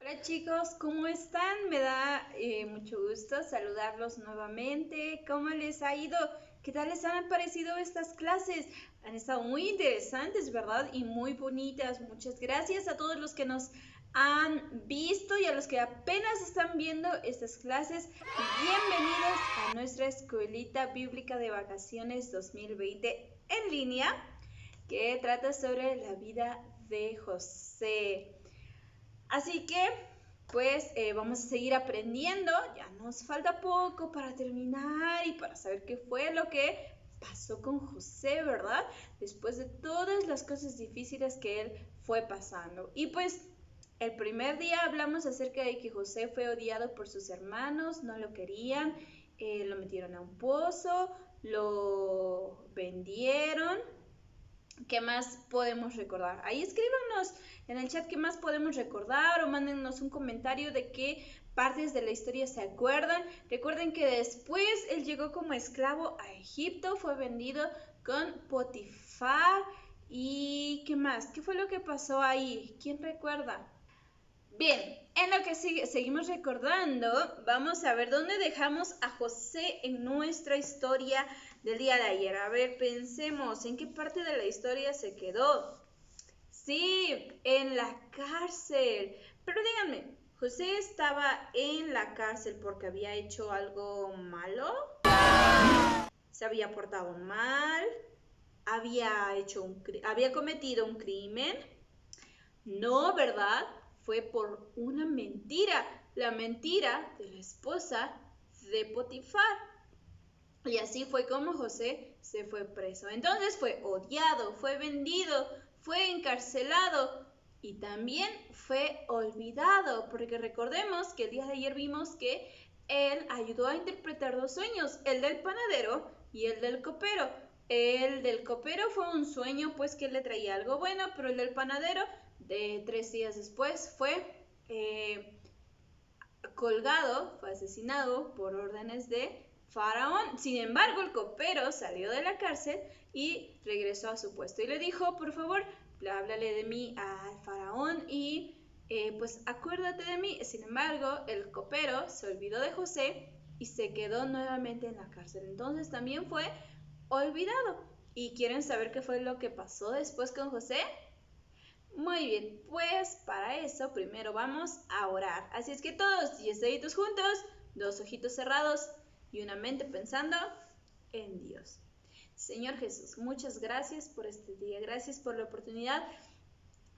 Hola chicos, ¿cómo están? Me da mucho gusto saludarlos nuevamente. ¿Cómo les ha ido? ¿Qué tal les han parecido estas clases? Han estado muy interesantes, ¿verdad? Y muy bonitas. Muchas gracias a todos los que nos han visto y a los que apenas están viendo estas clases. Bienvenidos a nuestra Escuelita Bíblica de Vacaciones 2020 en línea, que trata sobre la vida de José. Así que, pues vamos a seguir aprendiendo. Ya nos falta poco para terminar y para saber qué fue lo que pasó con José, ¿verdad? Después de todas las cosas difíciles que él fue pasando. Y pues el primer día hablamos acerca de que José fue odiado por sus hermanos, no lo querían, lo metieron a un pozo, lo vendieron. ¿Qué más podemos recordar? Ahí escríbanos en el chat qué más podemos recordar o mándennos un comentario de qué partes de la historia se acuerdan. Recuerden que después él llegó como esclavo a Egipto, fue vendido con Potifar. ¿Y qué más? ¿Qué fue lo que pasó ahí? ¿Quién recuerda? Bien, en lo que seguimos recordando, vamos a ver dónde dejamos a José en nuestra historia del día de ayer. A ver, pensemos, ¿en qué parte de la historia se quedó? Sí, en la cárcel. Pero díganme, ¿José estaba en la cárcel porque había hecho algo malo? ¿Se había portado mal? ¿Había cometido un crimen? No, ¿verdad? Fue por una mentira, la mentira de la esposa de Potifar. Y así fue como José se fue preso. Entonces fue odiado, fue vendido, fue encarcelado y también fue olvidado, porque recordemos que el día de ayer vimos que él ayudó a interpretar dos sueños, el del panadero y el del copero. El del copero fue un sueño pues que le traía algo bueno, pero el del panadero, de 3 días después, fue colgado, fue asesinado por órdenes de Faraón. Sin embargo, el copero salió de la cárcel y regresó a su puesto y le dijo, por favor, háblale de mí al Faraón y pues acuérdate de mí. Sin embargo, el copero se olvidó de José y se quedó nuevamente en la cárcel. Entonces también fue olvidado. ¿Y quieren saber qué fue lo que pasó después con José? Muy bien, pues para eso primero vamos a orar. Así es que todos 10 deditos juntos, 2 ojitos cerrados y una mente pensando en Dios. Señor Jesús, muchas gracias por este día, gracias por la oportunidad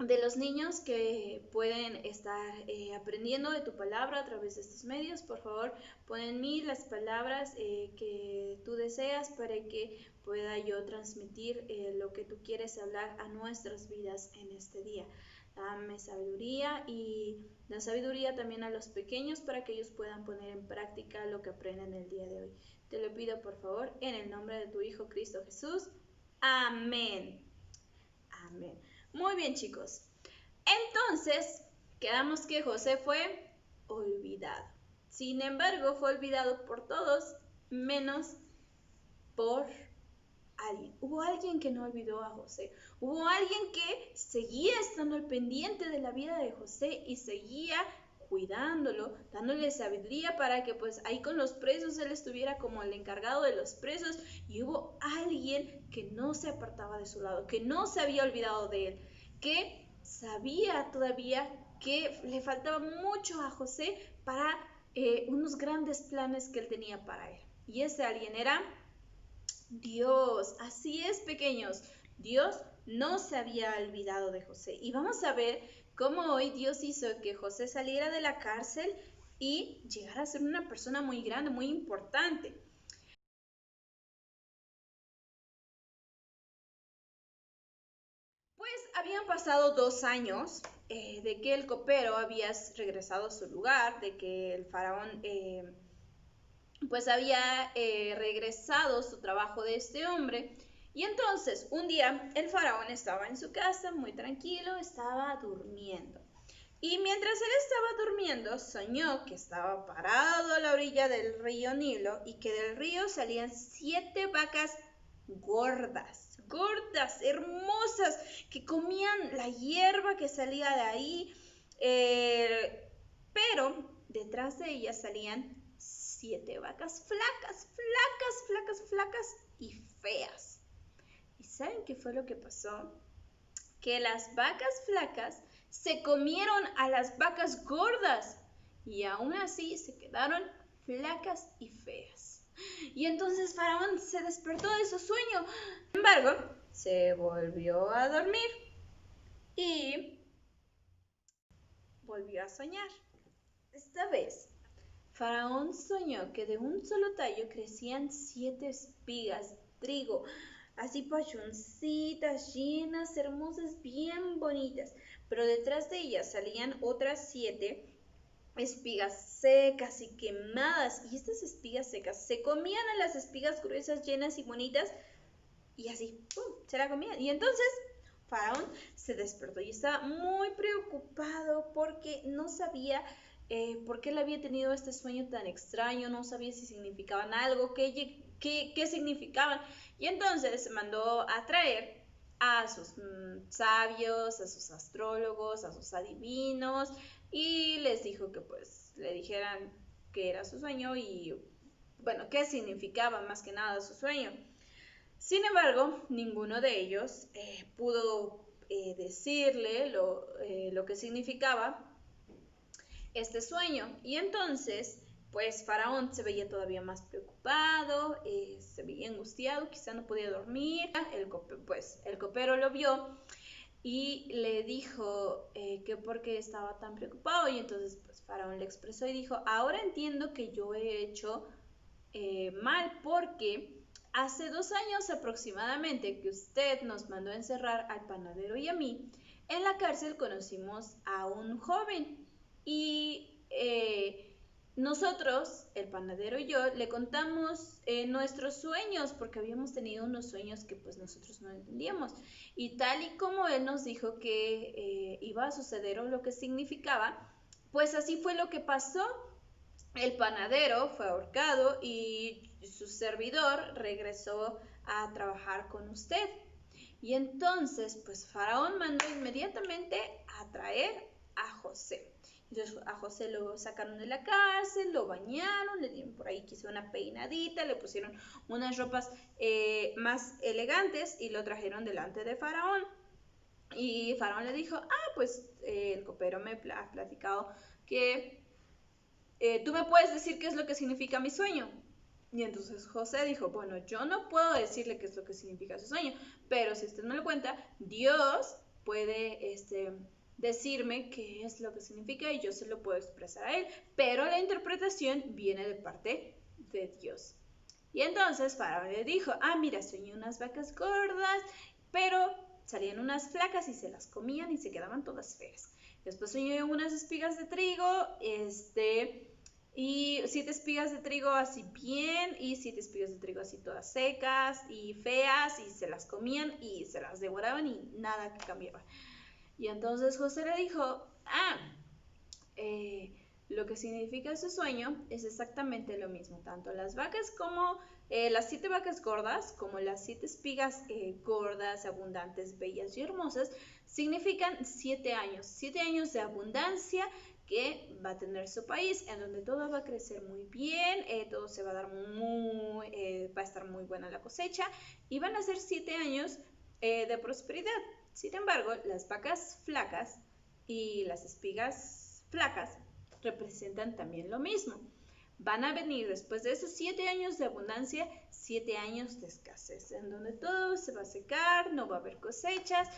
de los niños que pueden estar aprendiendo de tu palabra a través de estos medios. Por favor, pon en mí las palabras que tú deseas para que pueda yo transmitir lo que tú quieres hablar a nuestras vidas en este día. Dame sabiduría y da sabiduría también a los pequeños para que ellos puedan poner en práctica lo que aprenden el día de hoy. Te lo pido por favor en el nombre de tu Hijo Cristo Jesús. Amén. Amén. Muy bien, chicos. Entonces, quedamos que José fue olvidado. Sin embargo, fue olvidado por todos, menos por alguien. Hubo alguien que no olvidó a José. Hubo alguien que seguía estando al pendiente de la vida de José y seguía cuidándolo, dándole sabiduría para que pues ahí con los presos él estuviera como el encargado de los presos, y hubo alguien que no se apartaba de su lado, que no se había olvidado de él, que sabía todavía que le faltaba mucho a José para unos grandes planes que él tenía para él. Y ese alguien era Dios. Así es, pequeños. Dios no se había olvidado de José. Y vamos a ver cómo hoy Dios hizo que José saliera de la cárcel y llegara a ser una persona muy grande, muy importante. Pues habían pasado 2 años de que el copero había regresado a su lugar, de que el faraón pues había regresado su trabajo de este hombre. Y entonces un día el faraón estaba en su casa muy tranquilo, estaba durmiendo. Y mientras él estaba durmiendo, soñó que estaba parado a la orilla del río Nilo y que del río salían 7 vacas gordas, gordas, hermosas, que comían la hierba que salía de ahí. pero detrás de ellas salían 7 vacas flacas, flacas, flacas, flacas y feas. ¿Y saben qué fue lo que pasó? Que las vacas flacas se comieron a las vacas gordas y aún así se quedaron flacas y feas. Y entonces Faraón se despertó de su sueño. Sin embargo, se volvió a dormir y volvió a soñar. Esta vez, Faraón soñó que de un solo tallo crecían 7 espigas de trigo, así pachoncitas, llenas, hermosas, bien bonitas, pero detrás de ellas salían otras 7 espigas secas y quemadas, y estas espigas secas se comían a las espigas gruesas, llenas y bonitas, y así, ¡pum!, se la comían. Y entonces Faraón se despertó y estaba muy preocupado porque no sabía por qué él había tenido este sueño tan extraño, no sabía si significaban algo, qué significaban. Y entonces mandó a traer a sus sabios, a sus astrólogos, a sus adivinos, y les dijo que pues le dijeran qué era su sueño y bueno, qué significaba más que nada su sueño. Sin embargo, ninguno de ellos pudo decirle lo que significaba este sueño. Y entonces, pues Faraón se veía todavía más preocupado, se veía angustiado, quizá no podía dormir. El copero lo vio y le dijo que por qué estaba tan preocupado. Y entonces pues Faraón le expresó y dijo: ahora entiendo que yo he hecho mal porque hace 2 años aproximadamente que usted nos mandó a encerrar al panadero y a mí, en la cárcel conocimos a un joven y nosotros, el panadero y yo, le contamos nuestros sueños porque habíamos tenido unos sueños que pues nosotros no entendíamos. Y tal y como él nos dijo que iba a suceder o lo que significaba, pues así fue lo que pasó. El panadero fue ahorcado y su servidor regresó a trabajar con usted. Y entonces, pues Faraón mandó inmediatamente a traer a José. Entonces a José lo sacaron de la cárcel, lo bañaron, le dieron por ahí quizá una peinadita, le pusieron unas ropas más elegantes y lo trajeron delante de Faraón. Y Faraón le dijo: pues el copero me ha platicado que tú me puedes decir qué es lo que significa mi sueño. Y entonces José dijo: bueno, yo no puedo decirle qué es lo que significa su sueño, pero si usted me lo cuenta, Dios puede decirme qué es lo que significa y yo se lo puedo expresar a él, pero la interpretación viene de parte de Dios. Y entonces Faraón le dijo: mira, soñé unas vacas gordas, pero salían unas flacas y se las comían y se quedaban todas feas. Después soñé unas espigas de trigo, y 7 espigas de trigo así bien, y 7 espigas de trigo así todas secas y feas, y se las comían y se las devoraban y nada que cambiaba. Y entonces José le dijo: lo que significa su sueño es exactamente lo mismo, tanto las vacas como las 7 vacas gordas, como las 7 espigas gordas, abundantes, bellas y hermosas, significan 7 años de abundancia que va a tener su país, en donde todo va a crecer muy bien, todo se va a dar va a estar muy buena la cosecha, y van a ser 7 años de prosperidad. Sin embargo, las vacas flacas y las espigas flacas representan también lo mismo. Van a venir después de esos 7 años de abundancia, 7 años de escasez, en donde todo se va a secar, no va a haber cosechas,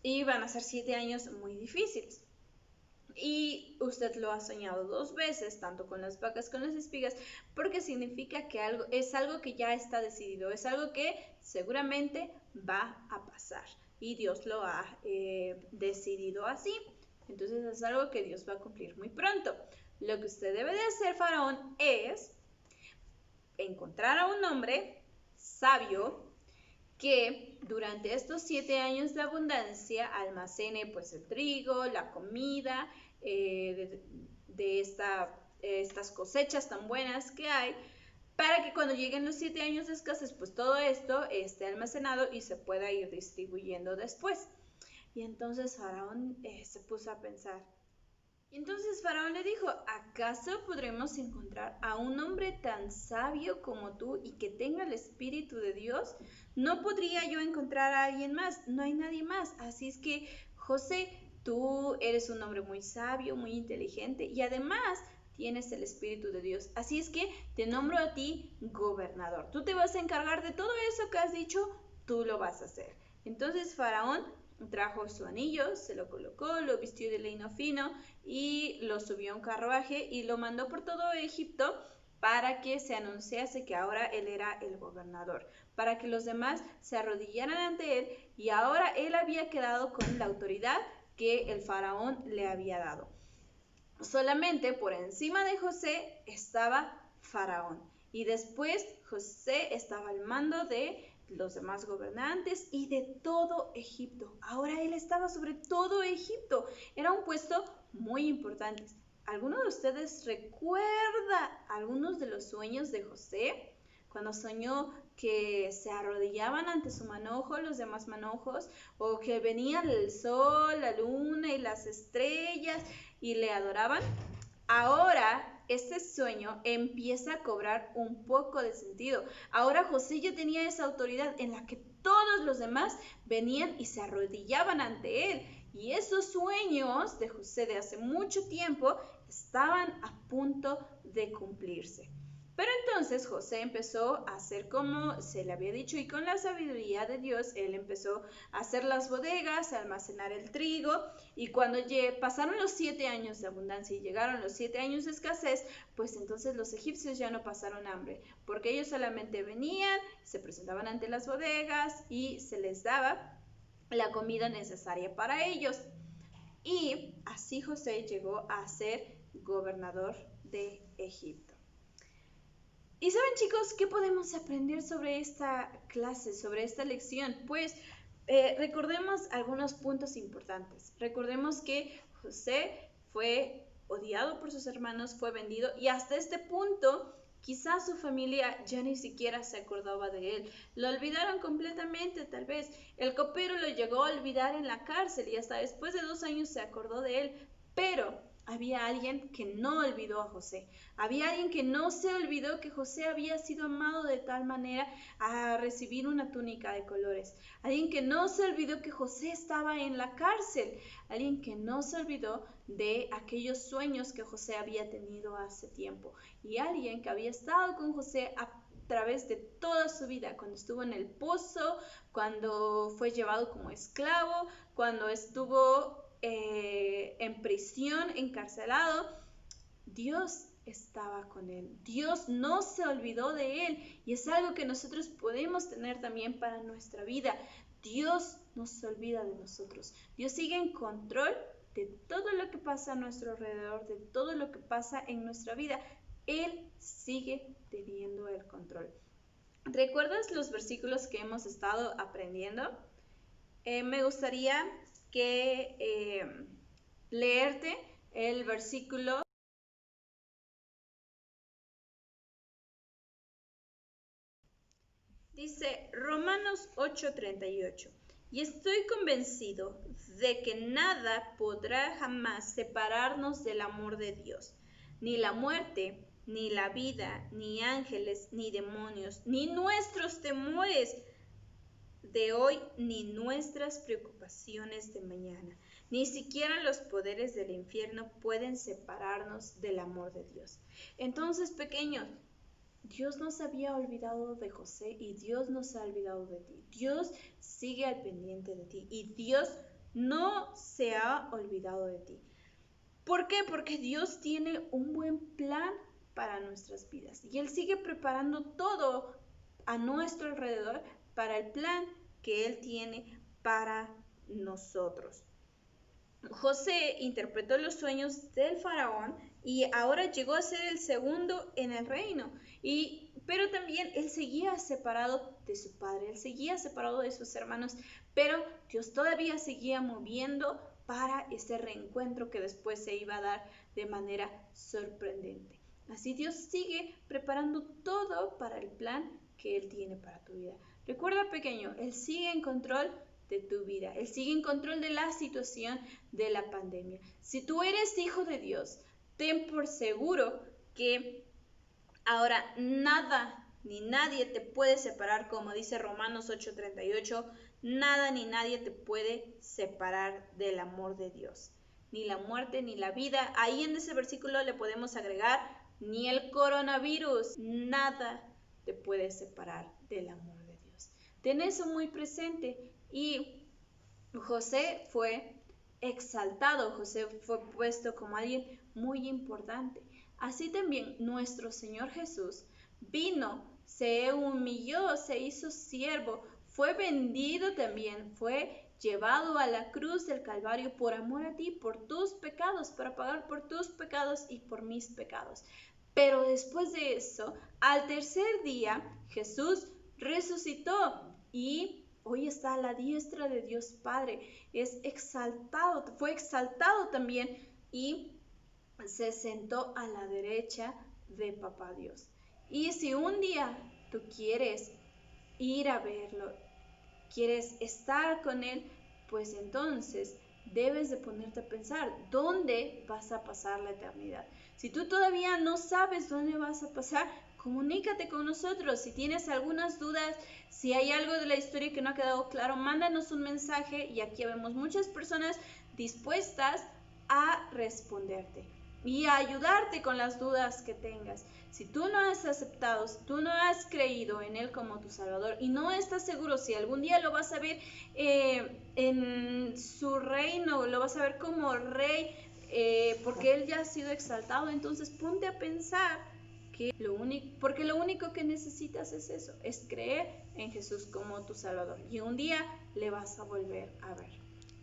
y van a ser 7 años muy difíciles. Y usted lo ha soñado 2 veces, tanto con las vacas como con las espigas, porque significa que es algo que ya está decidido, es algo que seguramente va a pasar y Dios lo ha decidido así. Entonces es algo que Dios va a cumplir muy pronto. Lo que usted debe de hacer, Faraón, es encontrar a un hombre sabio que durante estos 7 años de abundancia almacene pues el trigo, la comida, de estas cosechas tan buenas que hay, para que cuando lleguen los 7 años de escasez, pues todo esto esté almacenado y se pueda ir distribuyendo después. Y entonces Faraón se puso a pensar: Entonces Faraón le dijo, ¿acaso podremos encontrar a un hombre tan sabio como tú y que tenga el Espíritu de Dios? No podría yo encontrar a alguien más, no hay nadie más. Así es que, José, tú eres un hombre muy sabio, muy inteligente y además tienes el Espíritu de Dios. Así es que te nombro a ti gobernador. Tú te vas a encargar de todo eso que has dicho, tú lo vas a hacer. Entonces Faraón trajo su anillo, se lo colocó, lo vistió de lino fino y lo subió a un carruaje y lo mandó por todo Egipto para que se anunciase que ahora él era el gobernador, para que los demás se arrodillaran ante él y ahora él había quedado con la autoridad que el faraón le había dado. Solamente por encima de José estaba Faraón y después José estaba al mando de los demás gobernantes y de todo Egipto. Ahora él estaba sobre todo Egipto. Era un puesto muy importante. ¿Alguno de ustedes recuerda algunos de los sueños de José? Cuando soñó que se arrodillaban ante su manojo los demás manojos, o que venían el sol, la luna y las estrellas y le adoraban. Ahora este sueño empieza a cobrar un poco de sentido. Ahora José ya tenía esa autoridad en la que todos los demás venían y se arrodillaban ante él. Y esos sueños de José de hace mucho tiempo estaban a punto de cumplirse. Pero entonces José empezó a hacer como se le había dicho y con la sabiduría de Dios él empezó a hacer las bodegas, a almacenar el trigo y cuando pasaron los 7 años de abundancia y llegaron los 7 años de escasez, pues entonces los egipcios ya no pasaron hambre porque ellos solamente venían, se presentaban ante las bodegas y se les daba la comida necesaria para ellos. Y así José llegó a ser gobernador de Egipto. Y saben, chicos, ¿qué podemos aprender sobre esta clase, sobre esta lección? Pues recordemos algunos puntos importantes. Recordemos que José fue odiado por sus hermanos, fue vendido y hasta este punto quizás su familia ya ni siquiera se acordaba de él. Lo olvidaron completamente, tal vez. El copero lo llegó a olvidar en la cárcel y hasta después de 2 años se acordó de él. Pero había alguien que no olvidó a José. Había alguien que no se olvidó que José había sido amado de tal manera a recibir una túnica de colores. Alguien que no se olvidó que José estaba en la cárcel. Alguien que no se olvidó de aquellos sueños que José había tenido hace tiempo. Y alguien que había estado con José a través de toda su vida, cuando estuvo en el pozo, cuando fue llevado como esclavo, cuando estuvo en prisión, encarcelado. Dios estaba con él. Dios no se olvidó de él y es algo que nosotros podemos tener también para nuestra vida. Dios no se olvida de nosotros. Dios sigue en control de todo lo que pasa a nuestro alrededor, de todo lo que pasa en nuestra vida. Él sigue teniendo el control. ¿Recuerdas los versículos que hemos estado aprendiendo? Me gustaría que leerte el versículo. Dice Romanos 8:38, y estoy convencido de que nada podrá jamás separarnos del amor de Dios, ni la muerte, ni la vida, ni ángeles, ni demonios, ni nuestros temores de hoy, ni nuestras preocupaciones de mañana. Ni siquiera los poderes del infierno pueden separarnos del amor de Dios. Entonces, pequeños, Dios no se había olvidado de José y Dios no se ha olvidado de ti. Dios sigue al pendiente de ti y Dios no se ha olvidado de ti. ¿Por qué? Porque Dios tiene un buen plan para nuestras vidas y Él sigue preparando todo a nuestro alrededor para el plan que Él tiene para nosotros. José interpretó los sueños del faraón y ahora llegó a ser el segundo en el reino. Pero también él seguía separado de su padre, él seguía separado de sus hermanos, pero Dios todavía seguía moviendo para ese reencuentro que después se iba a dar de manera sorprendente. Así Dios sigue preparando todo para el plan que Él tiene para tu vida. Recuerda, pequeño, Él sigue en control de tu vida. Él sigue en control de la situación de la pandemia. Si tú eres hijo de Dios, ten por seguro que ahora nada ni nadie te puede separar, como dice Romanos 8:38, nada ni nadie te puede separar del amor de Dios. Ni la muerte ni la vida. Ahí en ese versículo le podemos agregar, ni el coronavirus, nada te puede separar del amor de Dios. Ten eso muy presente. Y José fue exaltado, José fue puesto como alguien muy importante. Así también nuestro Señor Jesús vino, se humilló, se hizo siervo, fue vendido también, fue llevado a la cruz del Calvario por amor a ti, por tus pecados, para pagar por tus pecados y por mis pecados. Pero después de eso, al tercer día, Jesús resucitó y hoy está a la diestra de Dios Padre. Es exaltado, fue exaltado también y se sentó a la derecha de Papá Dios. Y si un día tú quieres ir a verlo, quieres estar con Él, pues entonces debes de ponerte a pensar dónde vas a pasar la eternidad. Si tú todavía no sabes dónde vas a pasar, comunícate con nosotros. Si tienes algunas dudas, si hay algo de la historia que no ha quedado claro, mándanos un mensaje y aquí vemos muchas personas dispuestas a responderte y a ayudarte con las dudas que tengas. Si tú no has aceptado, si tú no has creído en Él como tu Salvador y no estás seguro si algún día lo vas a ver en su reino, lo vas a ver como rey, porque Él ya ha sido exaltado, entonces ponte a pensar porque lo único que necesitas es eso, es creer en Jesús como tu Salvador y un día le vas a volver a ver.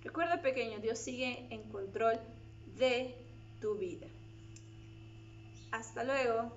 Recuerda, pequeño, Dios sigue en control de tu vida. Hasta luego.